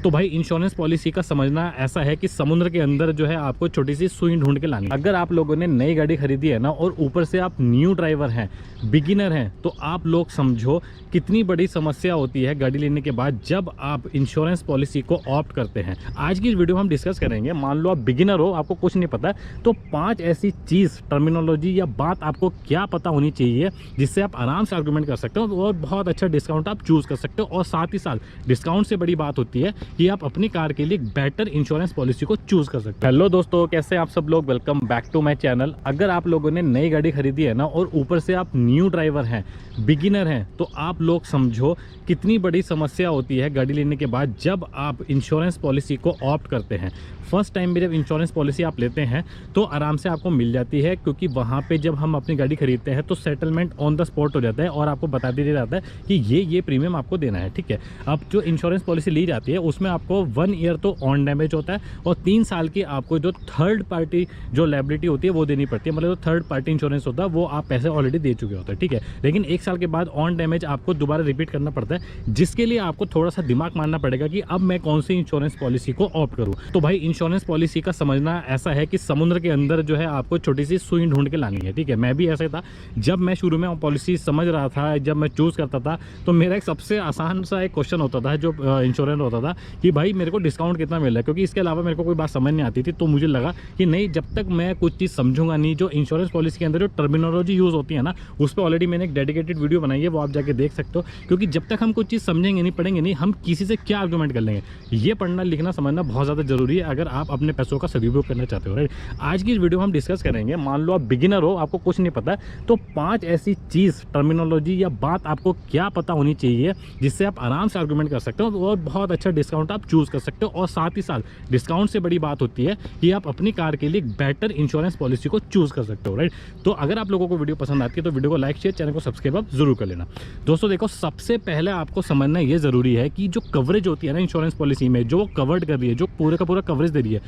तो भाई insurance policy का समझना ऐसा है कि समुद्र के अंदर जो है आपको छोटी सी सुई ढूंढ के लानी। अगर आप लोगों ने नई गाड़ी खरीदी है ना और ऊपर से आप न्यू ड्राइवर हैं, बिगिनर हैं, तो आप लोग समझो कितनी बड़ी समस्या होती है गाड़ी लेने के बाद जब आप इंश्योरेंस पॉलिसी को ऑप्ट करते हैं। आज की इस वीडियो में हम डिस्कस करेंगे। मान लो आप बिगिनर हो, आपको कुछ नहीं पता, तो 5 ऐसी चीज़, टर्मिनोलॉजी या बात आपको क्या पता होनी चाहिए जिससे आप आराम से आर्गूमेंट कर सकते हो और बहुत अच्छा डिस्काउंट आप चूज कर सकते हो। और साथ ही साथ डिस्काउंट से बड़ी बात होती है कि आप अपनी कार के लिए एक बेटर इंश्योरेंस पॉलिसी को चूज कर सकते हो। हेलो दोस्तों, कैसे आप सब लोग? Welcome back to my channel. अगर आप लोगों ने नई गाड़ी खरीदी है ना और ऊपर से आप न्यू ड्राइवर हैं, बिगिनर हैं, तो आप लोग समझो कितनी बड़ी समस्या होती है गाड़ी लेने के बाद जब आप इंश्योरेंस पॉलिसी को ऑप्ट करते हैं। फर्स्ट टाइम में जब इंश्योरेंस पॉलिसी आप लेते हैं तो आराम से आपको मिल जाती है, क्योंकि वहाँ पे जब हम अपनी गाड़ी खरीदते हैं तो सेटलमेंट ऑन द स्पॉट हो जाता है और आपको बता दिया जाता है कि ये प्रीमियम आपको देना है। ठीक है, अब जो इंश्योरेंस पॉलिसी ली जाती है उसमें आपको 1 ईयर तो ऑन डैमेज होता है और 3 साल की आपको जो थर्ड पार्टी जो लायबिलिटी होती है वो देनी पड़ती है। मतलब जो थर्ड पार्टी इंश्योरेंस होता है वो आप पैसे ऑलरेडी दे चुके होते हैं। ठीक है, लेकिन 1 साल के बाद ऑन डैमेज आपको दोबारा रिपीट करना पड़ता है, जिसके लिए आपको थोड़ा सा दिमाग मारना पड़ेगा कि अब मैं कौन सी इंश्योरेंस पॉलिसी को ऑप्ट करूँ। तो भाई इंश्योरेंस पॉलिसी का समझना ऐसा है कि समुद्र के अंदर जो है आपको छोटी सी सुई ढूंढ के लानी है। ठीक है, मैं भी ऐसा था। जब मैं शुरू में पॉलिसी समझ रहा था, जब मैं चूज करता था, तो मेरा एक सबसे आसान सा एक क्वेश्चन होता था जो इंश्योरेंस होता था कि भाई मेरे को डिस्काउंट कितना मिल रहा है, क्योंकि इसके अलावा मेरे को कोई बात समझ नहीं आती थी। तो मुझे लगा कि नहीं, जब तक मैं कुछ चीज़ समझूंगा नहीं, जो इंश्योरेंस पॉलिसी के अंदर जो टर्मिनोलॉजी यूज़ होती है ना, उस पर ऑलरेडी मैंने एक डेडिकेटेड वीडियो बनाई है, वो आप जाके देख सकते हो। क्योंकि जब तक हम कुछ चीज़ समझेंगे नहीं, पढ़ेंगे नहीं, हम किसी से क्या आर्गूमेंट कर लेंगे। ये पढ़ना लिखना समझना बहुत ज़्यादा जरूरी है अगर आप अपने पैसों का सदुपयोग करना चाहते हो। राइट, आज की इस वीडियो में हम डिस्कस करेंगे। मान लो आप बिगिनर हो, आपको कुछ नहीं पता, तो 5 ऐसी चीज़, टर्मिनोलॉजी या बात आपको क्या पता होनी चाहिए जिससे आप आराम से आर्गूमेंट कर सकते हो और बहुत अच्छा डिस्काउंट आप चूज कर सकते हो। और साथ ही साथ डिस्काउंट से बड़ी बात होती है कि आप अपनी कार के लिए एक बेटर इंश्योरेंस पॉलिसी को चूज कर सकते हो। राइट, तो अगर आप लोगों को वीडियो पसंद आती है तो वीडियो को लाइक, शेयर, चैनल को सब्सक्राइब आप जरूर कर लेना। दोस्तों देखो, सबसे पहले आपको समझना ये जरूरी है कि जो कवरेज होती है ना इंश्योरेंस पॉलिसी में, जो वो कवर्ड कर रही है, जो पूरे का पूरा कवरेज दे रही है,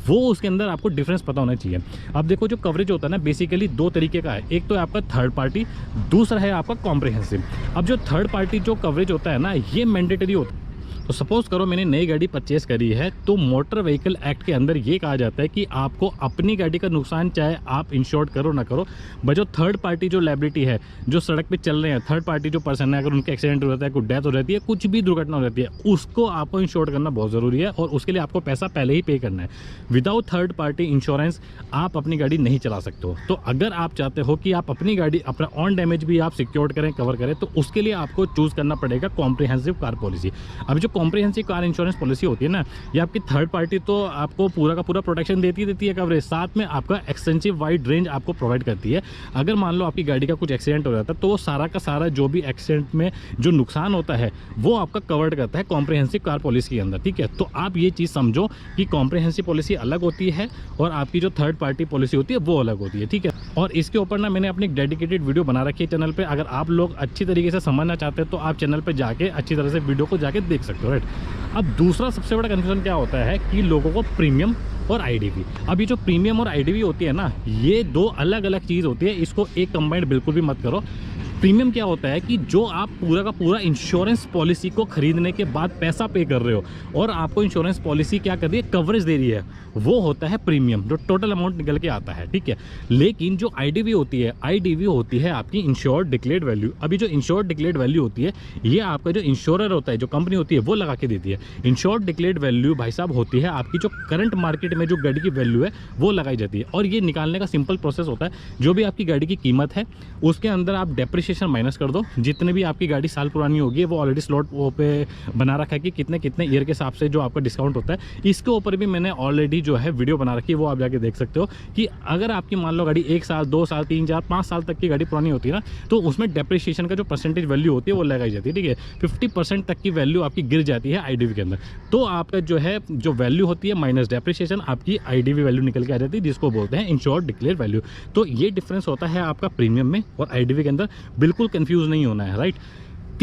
वो उसके अंदर आपको डिफरेंस पता होना चाहिए। अब देखो, जो कवरेज होता है ना, बेसिकली 2 तरीके का है। एक तो है आपका थर्ड पार्टी, दूसरा है आपका कॉम्प्रिहेंसिव। अब जो थर्ड पार्टी जो कवरेज होता है ना, ये मैंडेटरी होता है। तो सपोज करो मैंने नई गाड़ी परचेस करी है, तो मोटर व्हीकल एक्ट के अंदर ये कहा जाता है कि आपको अपनी गाड़ी का नुकसान चाहे आप इंश्योर्ड करो ना करो, बट जो थर्ड पार्टी जो लायबिलिटी है, जो सड़क पे चल रहे हैं, थर्ड पार्टी जो पर्सन है, अगर उनका एक्सीडेंट हो जाता है, कोई डेथ हो जाती है, कुछ भी दुर्घटना हो जाती है, उसको आपको इंश्योर्ड करना बहुत ज़रूरी है और उसके लिए आपको पैसा पहले ही पे करना है। विदाउट थर्ड पार्टी इंश्योरेंस आप अपनी गाड़ी नहीं चला सकते हो। तो अगर आप चाहते हो कि आप अपनी गाड़ी, अपना ऑन डैमेज भी आप सिक्योर्ड करें, कवर करें, तो उसके लिए आपको चूज़ करना पड़ेगा कॉम्प्रिहेंसिव कार पॉलिसी। अब जो कॉम्प्रिहेंसिव कार इंश्योरेंस पॉलिसी होती है ना, ये आपकी थर्ड पार्टी तो आपको पूरा का पूरा प्रोटेक्शन देती है कवरेज, साथ में आपका एक्सटेंसिव वाइड रेंज आपको प्रोवाइड करती है। अगर मान लो आपकी गाड़ी का कुछ एक्सीडेंट हो जाता है, तो वो सारा का सारा जो भी एक्सीडेंट में जो नुकसान होता है वो आपका कवर्ड करता है कॉम्प्रिहेंसिव कार पॉलिसी के अंदर। ठीक है, तो आप ये चीज़ समझो कि कॉम्प्रिहेंसिव पॉलिसी अलग होती है और आपकी जो थर्ड पार्टी पॉलिसी होती है वो अलग होती है। ठीक है, और इसके ऊपर ना मैंने अपनी डेडिकेटेड वीडियो बना रखी है चैनल पे। अगर आप लोग अच्छी तरीके से समझना चाहते हैं तो आप चैनल पे जाके अच्छी तरह से वीडियो को जाके देख सकते हो। राइट, अब दूसरा सबसे बड़ा कंफ्यूजन क्या होता है कि लोगों को प्रीमियम और आईडीवी। अब ये जो प्रीमियम और आईडीवी होती है ना, ये 2 अलग अलग चीज़ होती है, इसको एक कंबाइंड बिल्कुल भी मत करो। प्रीमियम क्या होता है कि जो आप पूरा का पूरा इंश्योरेंस पॉलिसी को खरीदने के बाद पैसा पे कर रहे हो और आपको इंश्योरेंस पॉलिसी क्या कर रही है, कवरेज दे रही है, वो होता है प्रीमियम, जो टोटल अमाउंट निकल के आता है। ठीक है, लेकिन जो आईडीवी होती है, आईडीवी होती है आपकी इंश्योर्ड डिक्लेयर्ड वैल्यू। अभी जो इंश्योर्ड डिक्लेयर्ड वैल्यू होती है, ये आपका जो इंश्योरर होता है, जो कंपनी होती है, वो लगा के देती है। इंश्योर्ड डिक्लेयर्ड वैल्यू भाई साहब होती है आपकी जो करंट मार्केट में जो गाड़ी की वैल्यू है वो लगाई जाती है। और ये निकालने का सिंपल प्रोसेस होता है, जो भी आपकी गाड़ी की कीमत है उसके अंदर आप डेप्रिसिएशन माइनस कर दो। जितने भी आपकी गाड़ी साल पुरानी होगी वो ऑलरेडी स्लॉट पे बना रखा है कि कितने कितने ईयर के हिसाब से जो आपका डिस्काउंट होता है। इसके ऊपर भी मैंने ऑलरेडी जो है वीडियो बना रखी है, वो आप जाके देख सकते हो कि अगर आपकी मान लो गाड़ी 1 साल, 2 साल, 3, 4, 5 साल तक की गाड़ी पुरानी होती है ना, तो उसमें डेप्रिसिएशन का जो परसेंटेज वैल्यू होती है वो लगाई जाती है। ठीक है, 50% तक की वैल्यू आपकी गिर जाती है आईडीवी के अंदर। तो आपका जो है जो वैल्यू होती है माइनस डेप्रिसिएशन, आपकी आईडीवी वैल्यू निकल के आ जाती है, जिसको बोलते हैं इंश्योर्ड डिक्लेयर्ड वैल्यू। तो ये डिफरेंस होता है आपका प्रीमियम में और आईडीवी के अंदर। बिल्कुल कंफ्यूज नहीं होना है। राइट,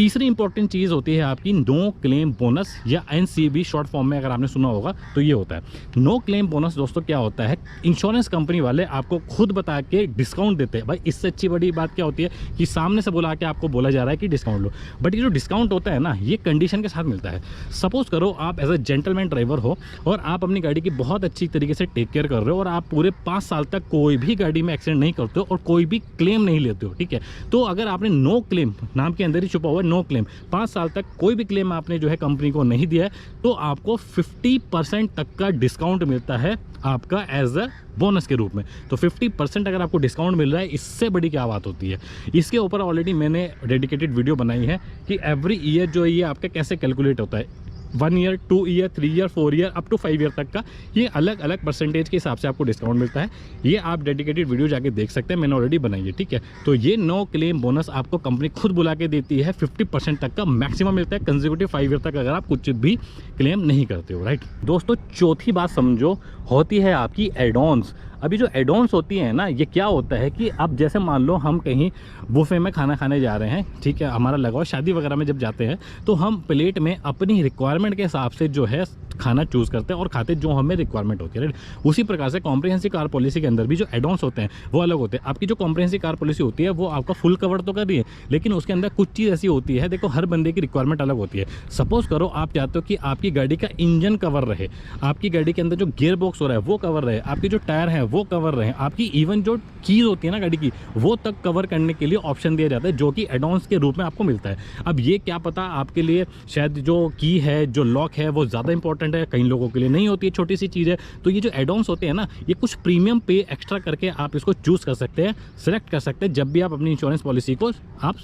तीसरी इंपॉर्टेंट चीज़ होती है आपकी नो क्लेम बोनस या NCB शॉर्ट फॉर्म में अगर आपने सुना होगा तो ये होता है। नो क्लेम बोनस दोस्तों क्या होता है, इंश्योरेंस कंपनी वाले आपको खुद बता के डिस्काउंट देते हैं। भाई इससे अच्छी बड़ी बात क्या होती है कि सामने से बुला के आपको बोला जा रहा है कि डिस्काउंट लो, बट ये जो डिस्काउंट होता है ना ये कंडीशन के साथ मिलता है। सपोज करो आप एज अ जेंटलमैन ड्राइवर हो और आप अपनी गाड़ी की बहुत अच्छी तरीके से टेक केयर कर रहे हो और आप पूरे 5 साल तक कोई भी गाड़ी में एक्सीडेंट नहीं करते हो और कोई भी क्लेम नहीं लेते हो, ठीक है। तो अगर आपने नो क्लेम, नाम के अंदर ही छुपा हुआ है नो क्लेम, 5 साल तक कोई भी क्लेम आपने जो है कंपनी को नहीं दिया है, तो आपको 50% तक का डिस्काउंट मिलता है आपका एज अ बोनस के रूप में। तो 50% अगर आपको डिस्काउंट मिल रहा है, इससे बड़ी क्या बात होती है। इसके ऊपर ऑलरेडी मैंने डेडिकेटेड वीडियो बनाई है कि एवरी ईयर जो ये आपका कैसे कैलकुलेट होता है, 1 year, 2 year, 3 year, 4 year, up to 5 year तक का ये अलग अलग परसेंटेज के हिसाब से आपको डिस्काउंट मिलता है। ये आप डेडिकेटेड वीडियो जाके देख सकते हैं, मैंने ऑलरेडी बनाई है, ठीक है। तो ये नो क्लेम बोनस आपको कंपनी खुद बुला के देती है, 50% तक का मैक्सिमम मिलता है कंसेक्यूटिव 5 ईयर तक अगर आप कुछ भी क्लेम नहीं करते हो, राइट। दोस्तों चौथी बात समझो, होती है आपकी एड ऑन्स। अभी जो एड ऑन्स होती है ना, ये क्या होता है कि अब जैसे मान लो हम कहीं बुफे में खाना खाने जा रहे हैं, ठीक है, हमारा लगाओ शादी वगैरह में जब जाते हैं तो हम प्लेट में अपनी रिक्वायरमेंट के हिसाब से जो है खाना चूज़ करते हैं और खाते जो हमें रिक्वायरमेंट होती है, राइट। उसी प्रकार से कॉम्प्रिहेंसिव कार पॉलिसी के अंदर भी जो एड ऑन्स होते हैं वो अलग होते हैं। आपकी जो कॉम्प्रिहेंसिव कार पॉलिसी होती है वो आपका फुल कवर तो कर रही है, लेकिन उसके अंदर कुछ चीज़ ऐसी होती है, देखो हर बंदे की रिक्वायरमेंट अलग होती है। सपोज करो आप चाहते हो कि आपकी गाड़ी का इंजन कवर रहे, आपकी गाड़ी के अंदर जो गियर बॉक्स हो रहा है वो कवर रहे, आपके जो टायर हैं वो कवर रहे, आपकी इवन जो कीज होती है ना गाड़ी की वो तक कवर करने के लिए ऑप्शन दिया जाता है, जो कि एड ऑन्स के रूप में आपको मिलता है। अब ये क्या पता आपके लिए शायद जो की है, जो लॉक है वो ज़्यादा इंपॉर्टेंट है, कई लोगों के लिए नहीं होती है, छोटी सी चीज़ है। तो ये जो एड ऑन्स होते हैं ना, ये कुछ प्रीमियम पे एक्स्ट्रा करके आप इसको चूज़ कर सकते हैं, सेलेक्ट कर सकते हैं जब भी आप अपनी इंश्योरेंस पॉलिसी को आप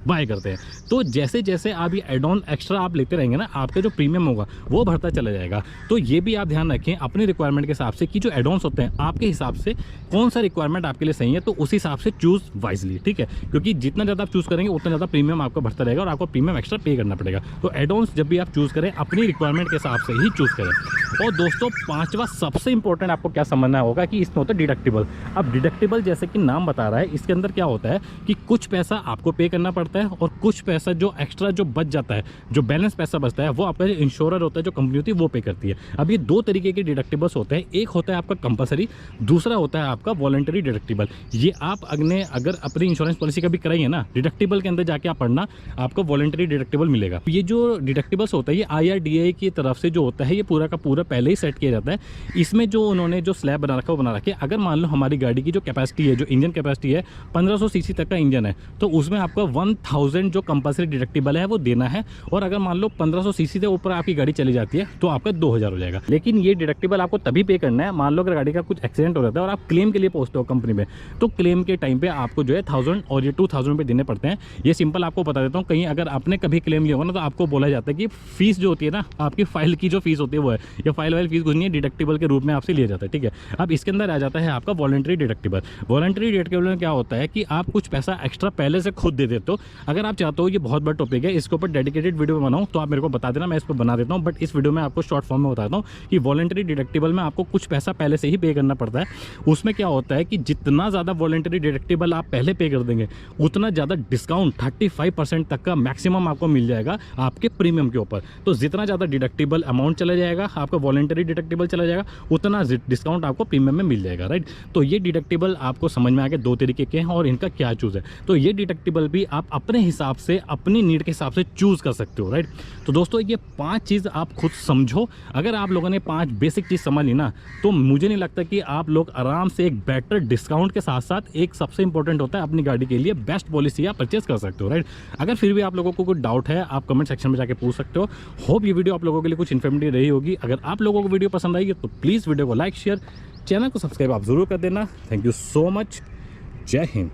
बाय करते हैं। तो जैसे जैसे आप ये एड ऑन एक्स्ट्रा आप लेते रहेंगे ना, आपका जो प्रीमियम होगा वो बढ़ता चला जाएगा। तो ये भी आप ध्यान रखें अपनी रिक्वायरमेंट के हिसाब से कि जो एड ऑन्स होते हैं आपके हिसाब से कौन सा रिक्वायरमेंट आपके लिए सही है, तो उस हिसाब से चूज़ वाइजली, ठीक है। क्योंकि जितना ज़्यादा आप चूज़ करेंगे उतना ज़्यादा प्रीमियम आपका बढ़ता रहेगा और आपको प्रीमियम एक्स्ट्रा पे करना पड़ेगा। तो एड ऑन्स जब भी आप चूज़ करें अपनी रिक्वायरमेंट के हिसाब से ही चूज़ करें। और दोस्तों पांचवा सबसे इंपॉर्टेंट आपको क्या समझना होगा कि इसमें होता है डिडक्टिबल। अब डिडक्टिबल जैसे कि नाम बता रहा है, इसके अंदर क्या होता है कि कुछ पैसा आपको पे करना पड़ता है और कुछ पैसा जो एक्स्ट्रा जो बच जाता है, जो बैलेंस पैसा बचता है, वो आपका जो इंश्योरर होता है, जो कंपनी होती है वो पे करती है। अब ये दो तरीके के डिडक्टिबल्स होते हैं, एक होता है आपका कंपलसरी, दूसरा होता है आपका वॉलंटरी डिडक्टिबल। ये आप अगर अपनी इंश्योरेंस पॉलिसी कभी कराइए ना, डिडक्टिबल के अंदर जाके आप पढ़ना, आपको वॉलंटरी डिडक्टिबल मिलेगा। ये जो डिडक्टिबल्स होता है ये IRDAI की तरफ से जो होता है ये पूरा का पूरा पहले ही सेट किया जाता है। इसमें जो उन्होंने जो स्लैब बना रखा है वो बना रखा है। अगर मान लो हमारी गाड़ी की जो कैपेसिटी है, जो इंजन कैपेसिटी है 1500 सीसी तक का इंजन है, तो उसमें आपका 1000 जो कंपलसरी डिडक्टिबल है वो देना है। और अगर मान लो 1500 सीसी से ऊपर आपकी गाड़ी चली जाती है तो आपका 2000 हो जाएगा। लेकिन ये डिडक्टिबल आपको तभी पे करना है, मान लो अगर गाड़ी का कुछ एक्सीडेंट हो जाता है और आप क्लेम के लिए पहुंचते हो कंपनी में, तो क्लेम के टाइम पे आपको जो है 1000 और ये 2000 रुपये देने पड़ते हैं। ये सिंपल आपको बता देता हूँ, कहीं अगर आपने कभी क्लेम लिया होगा ना तो आपको बोला जाता है कि फीस जो होती है ना, आपकी फाइल की जो फीस होती है वो है, ये फाइल वाइल फीस कुछ नहीं है, डिडक्टिबल के रूप में आपसे लिया जाता है, ठीक है। अब इसके अंदर आ जाता है आपका वॉलंटरी डिडक्टिबल। वॉलंटरी डिडक्टिबल में क्या होता है कि आप कुछ पैसा एक्स्ट्रा पहले से खुद दे देते हो। अगर आप चाहते हो, ये बहुत बड़ा टॉपिक है, इसके ऊपर डेडिकेटेड वीडियो बनाऊं तो आप मेरे को बता देना, मैं इस पर बना देता हूं। बट इस वीडियो में आपको शॉर्ट फॉर्म में बताता हूं कि वॉलंटरी डिडक्टिबल में आपको कुछ पैसा पहले से ही पे करना पड़ता है। उसमें क्या होता है कि जितना ज़्यादा वॉलंटरी डिडक्टिबल आप पहले पे कर देंगे उतना ज़्यादा डिस्काउंट 35% तक का मैक्सिमम आपको मिल जाएगा आपके प्रीमियम के ऊपर। तो जितना ज़्यादा डिडक्टिबल अमाउंट चला जाएगा, आपका वॉलंटरी डिडक्टिबल चला जाएगा, उतना डिस्काउंट आपको प्रीमियम में मिल जाएगा, राइट। तो ये डिडक्टिबल आपको समझ में आ गया दो तरीके के हैं और इनका क्या चूज़ है। तो ये डिडक्टिबल भी आप अपने हिसाब से, अपनी नीड के हिसाब से चूज़ कर सकते हो, राइट। तो दोस्तों ये 5 चीज़ आप खुद समझो। अगर आप लोगों ने 5 बेसिक चीज़ समझ ली ना, तो मुझे नहीं लगता कि आप लोग आराम से एक बेटर डिस्काउंट के साथ साथ एक सबसे इंपॉर्टेंट होता है अपनी गाड़ी के लिए बेस्ट पॉलिसी आप परचेज कर सकते हो, राइट। अगर फिर भी आप लोगों को कोई डाउट है, आप कमेंट सेक्शन में जाके पूछ सकते हो। होप ये वीडियो आप लोगों के लिए कुछ इन्फॉर्मेटिव रही होगी। अगर आप लोगों को वीडियो पसंद आई तो प्लीज़ वीडियो को लाइक, शेयर, चैनल को सब्सक्राइब आप जरूर कर देना। Thank you so much. जय हिंद।